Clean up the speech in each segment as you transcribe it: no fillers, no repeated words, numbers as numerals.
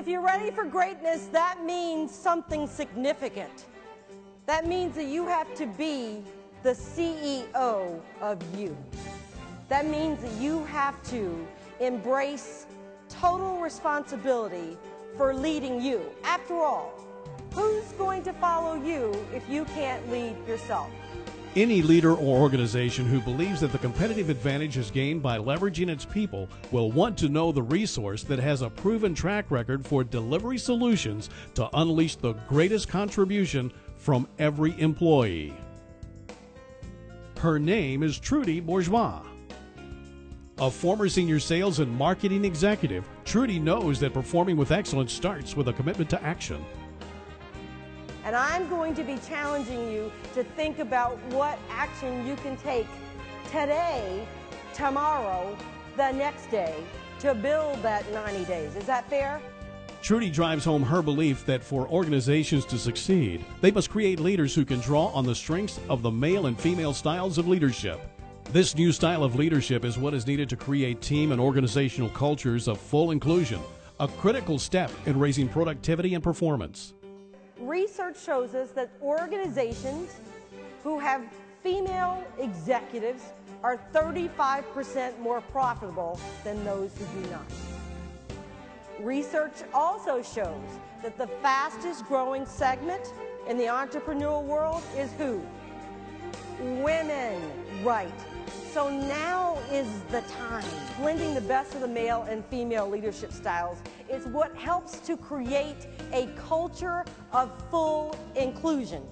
If you're ready for greatness, that means something significant. That means that you have to be the CEO of you. That means that you have to embrace total responsibility for leading you. After all, who's going to follow you if you can't lead yourself? Any leader or organization who believes that the competitive advantage is gained by leveraging its people will want to know the resource that has a proven track record for delivery solutions to unleash the greatest contribution from every employee. Her name is Trudy Bourgeois. A former senior sales and marketing executive, Trudy knows that performing with excellence starts with a commitment to action. And I'm going to be challenging you to think about what action you can take today, tomorrow, the next day to build that 90 days. Is that fair? Trudy drives home her belief that for organizations to succeed, they must create leaders who can draw on the strengths of the male and female styles of leadership. This new style of leadership is what is needed to create team and organizational cultures of full inclusion, a critical step in raising productivity and performance. Research shows us that organizations who have female executives are 35% more profitable than those who do not. Research also shows that the fastest growing segment in the entrepreneurial world is who? Women, right. So now is the time. Blending the best of the male and female leadership styles is what helps to create a culture of full inclusion.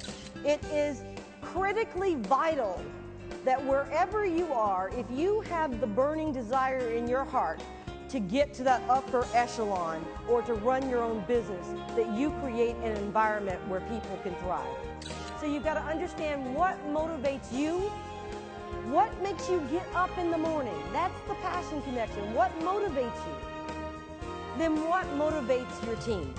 It is critically vital that wherever you are, if you have the burning desire in your heart to get to that upper echelon or to run your own business, that you create an environment where people can thrive. So you've got to understand what motivates you. What makes you get up in the morning? That's the passion connection. What motivates you? Then what motivates your team?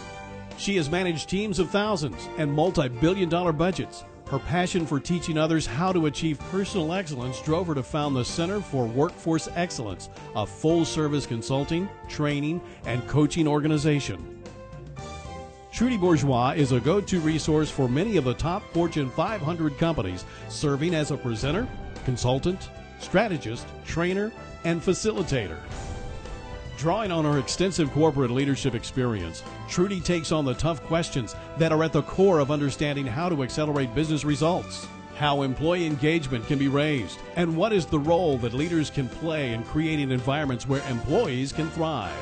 She has managed teams of thousands and multi-billion-dollar budgets. Her passion for teaching others how to achieve personal excellence drove her to found the Center for Workforce Excellence, a full-service consulting, training, and coaching organization. Trudy Bourgeois is a go-to resource for many of the top Fortune 500 companies, serving as a presenter, consultant, strategist, trainer, and facilitator. Drawing on her extensive corporate leadership experience, Trudy takes on the tough questions that are at the core of understanding how to accelerate business results, how employee engagement can be raised, and what is the role that leaders can play in creating environments where employees can thrive.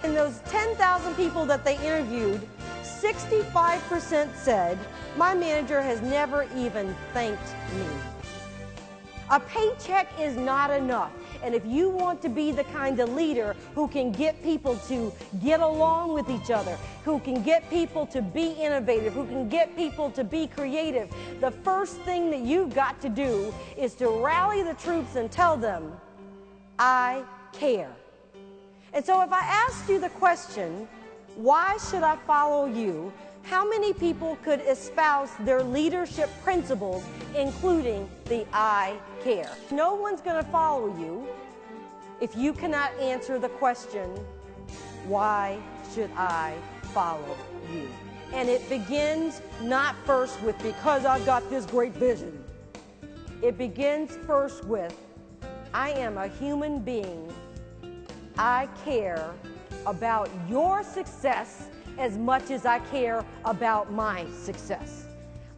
In those 10,000 people that they interviewed, 65% said, "My manager has never even thanked me." A paycheck is not enough. And if you want to be the kind of leader who can get people to get along with each other, who can get people to be innovative, who can get people to be creative, the first thing that you've got to do is to rally the troops and tell them, "I care." And so if I asked you the question, why should I follow you? How many people could espouse their leadership principles, including the I care? No one's going to follow you if you cannot answer the question, why should I follow you? And it begins not first with, because I've got this great vision. It begins first with, I am a human being. I care about your success as much as I care about my success.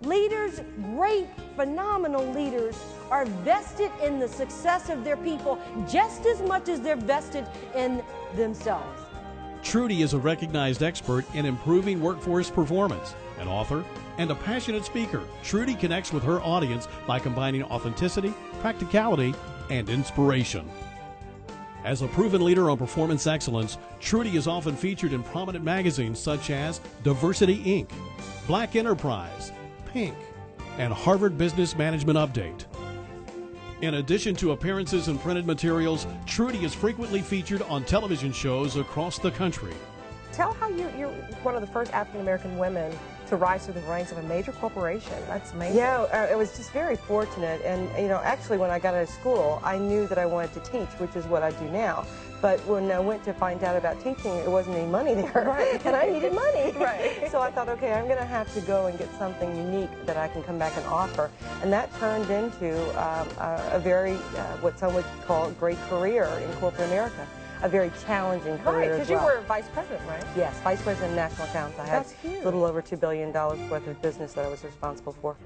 Leaders, great, phenomenal leaders, are vested in the success of their people just as much as they're vested in themselves. Trudy is a recognized expert in improving workforce performance, an author, and a passionate speaker. Trudy connects with her audience by combining authenticity, practicality, and inspiration. As a proven leader on performance excellence, Trudy is often featured in prominent magazines such as Diversity Inc., Black Enterprise, Pink, and Harvard Business Management Update. In addition to appearances in printed materials, Trudy is frequently featured on television shows across the country. Tell how you're one of the first African American women to rise through the ranks of a major corporation. That's amazing. Yeah, it was just very fortunate. And, you know, actually when I got out of school, I knew that I wanted to teach, which is what I do now. But when I went to find out about teaching, there wasn't any money there, Right. and I needed money. Right. So I thought, okay, I'm going to have to go and get something unique that I can come back and offer. And that turned into a very, what some would call a great career in corporate America. A very challenging career Right, as because well. you were vice president, right? Yes, Vice President of National Accounts. I had That's huge. a little over $2 billion worth of business that I was responsible for.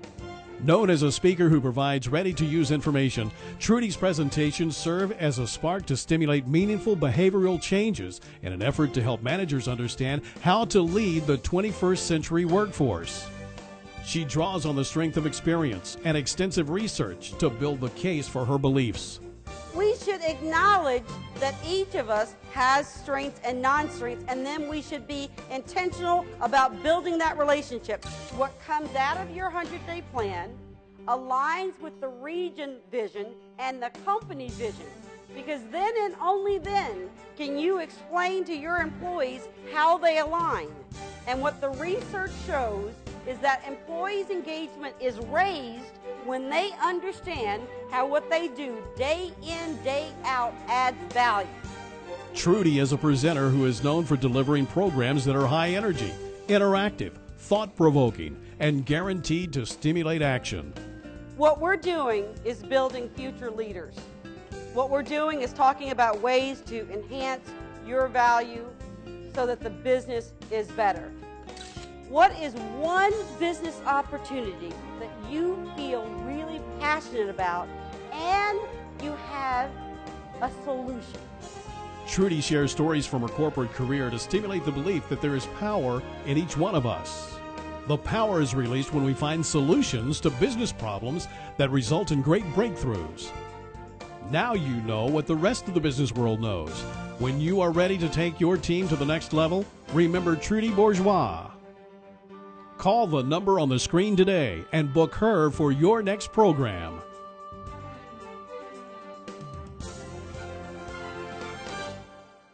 Known as a speaker who provides ready-to-use information, Trudy's presentations serve as a spark to stimulate meaningful behavioral changes in an effort to help managers understand how to lead the 21st century workforce. She draws on the strength of experience and extensive research to build the case for her beliefs. We should acknowledge that each of us has strengths and non-strengths, and then we should be intentional about building that relationship. What comes out of your 100-day plan aligns with the region vision and the company vision, because then and only then can you explain to your employees how they align. And what the research shows is that employees' engagement is raised when they understand how what they do day in, day out adds value. Trudy is a presenter who is known for delivering programs that are high energy, interactive, thought-provoking, and guaranteed to stimulate action. What we're doing is building future leaders. What we're doing is talking about ways to enhance your value so that the business is better. What is one business opportunity that you feel really passionate about and you have a solution? Trudy shares stories from her corporate career to stimulate the belief that there is power in each one of us. The power is released when we find solutions to business problems that result in great breakthroughs. Now you know what the rest of the business world knows. When you are ready to take your team to the next level, remember Trudy Bourgeois. Call the number on the screen today and book her for your next program.